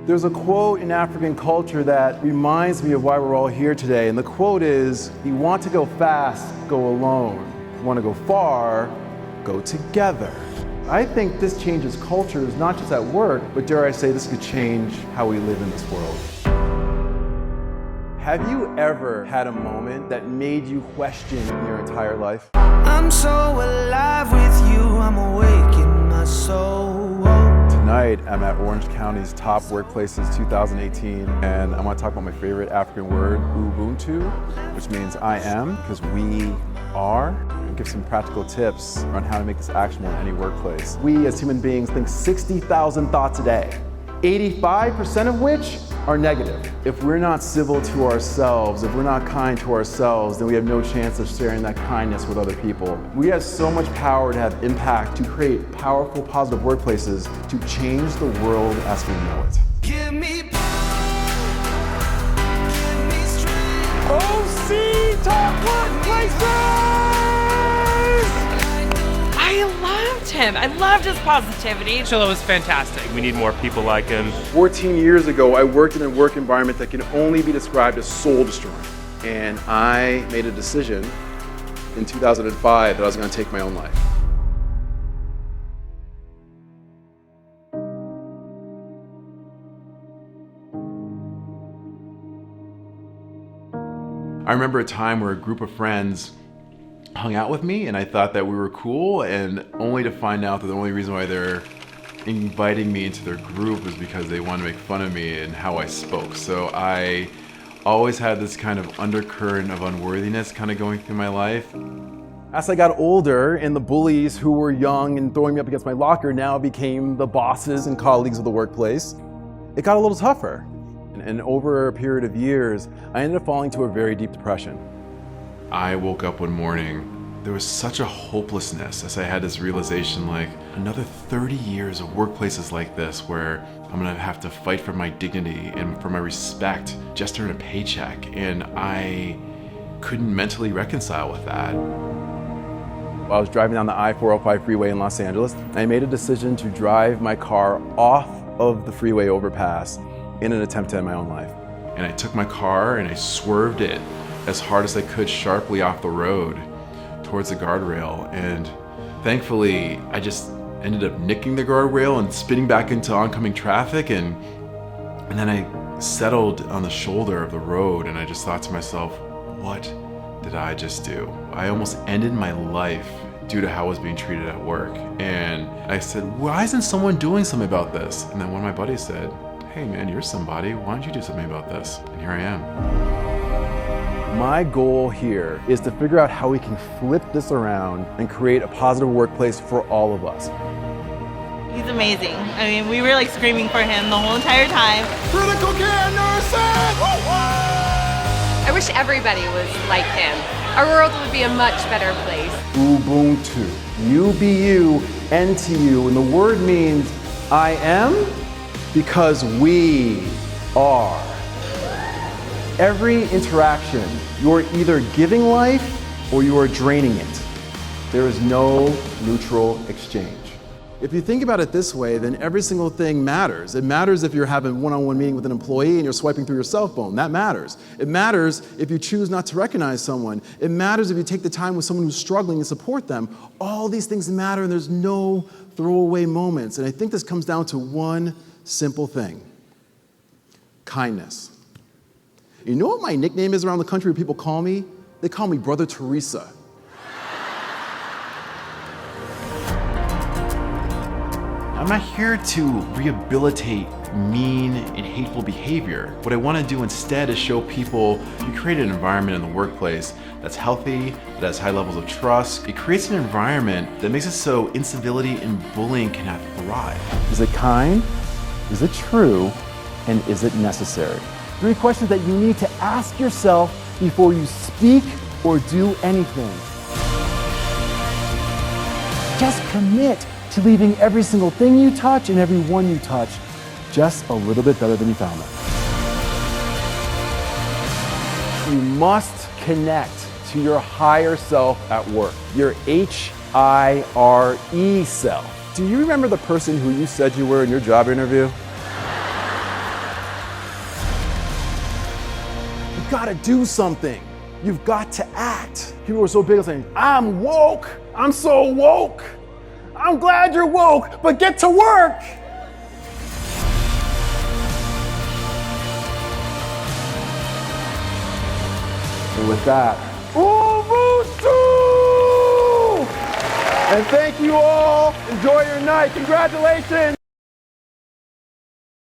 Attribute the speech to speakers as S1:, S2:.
S1: There's a quote in African culture that reminds me of why we're all here today, and the quote is, "You want to go fast, go alone. You want to go far, go together." I think this changes cultures, not just at work, but dare I say, this could change how we live in this world. Have you ever had a moment that made you question your entire life?
S2: I'm so alive with you, I'm awake in my soul.
S1: Tonight, I'm at Orange County's Top Workplaces 2018, and I want to talk about my favorite African word, Ubuntu, which means I am, because we are, and give some practical tips on how to make this actionable in any workplace. We as human beings think 60,000 thoughts a day, 85% of which are negative. If we're not civil to ourselves, if we're not kind to ourselves, then we have no chance of sharing that kindness with other people. We have so much power to have impact, to create powerful, positive workplaces, to change the world as we know it.
S2: Give me power, give me strength.
S1: OC Top Workplaces!
S3: I loved him. I loved his positivity.
S4: Shola was fantastic. We need more people like him.
S1: 14 years ago, I worked in a work environment that can only be described as soul-destroying. And I made a decision in 2005 that I was going to take my own life. I remember a time where a group of friends hung out with me and I thought that we were cool, and only to find out that the only reason why they're inviting me into their group was because they wanted to make fun of me and how I spoke. So I always had this kind of undercurrent of unworthiness kind of going through my life. As I got older, and the bullies who were young and throwing me up against my locker now became the bosses and colleagues of the workplace, it got a little tougher. And over a period of years, I ended up falling into a very deep depression. I woke up one morning, there was such a hopelessness as I had this realization, like, another 30 years of workplaces like this where I'm gonna have to fight for my dignity and for my respect just to earn a paycheck, and I couldn't mentally reconcile with that. I was driving down the I-405 freeway in Los Angeles. I made a decision to drive my car off of the freeway overpass in an attempt to end my own life. And I took my car and I swerved it as hard as I could sharply off the road towards the guardrail, and thankfully I just ended up nicking the guardrail and spinning back into oncoming traffic, and then I settled on the shoulder of the road, and I just thought to myself, what did I just do? I almost ended my life due to how I was being treated at work. And I said, why isn't someone doing something about this? And then one of my buddies said, hey man, you're somebody, why don't you do something about this? And here I am. My goal here is to figure out how we can flip this around and create a positive workplace for all of us.
S3: He's amazing. I mean, we were like screaming for him the whole entire time.
S1: Critical care nurses!
S5: I wish everybody was like him. Our world would be a much better place.
S1: Ubuntu. You be you, N to you. And the word means I am because we are. Every interaction, you're either giving life or you are draining it. There is no neutral exchange. If you think about it this way, then every single thing matters. It matters if you're having a one-on-one meeting with an employee and you're swiping through your cell phone. That matters. It matters if you choose not to recognize someone. It matters if you take the time with someone who's struggling and support them. All these things matter, and there's no throwaway moments. And I think this comes down to one simple thing: kindness. You know what my nickname is around the country where people call me? They call me Brother Teresa. I'm not here to rehabilitate mean and hateful behavior. What I want to do instead is show people you create an environment in the workplace that's healthy, that has high levels of trust. It creates an environment that makes it so incivility and bullying cannot thrive. Is it kind? Is it true? And is it necessary? 3 questions that you need to ask yourself before you speak or do anything. Just commit to leaving every single thing you touch and every one you touch just a little bit better than you found them. You must connect to your higher self at work, your HIRE self. Do you remember the person who you said you were in your job interview?
S6: you've got to do something. You've got to act. People are so big on saying, I'm woke. I'm so woke. I'm glad you're woke, but get to work. And with that, Ubuntu! And thank you all. Enjoy your night. Congratulations.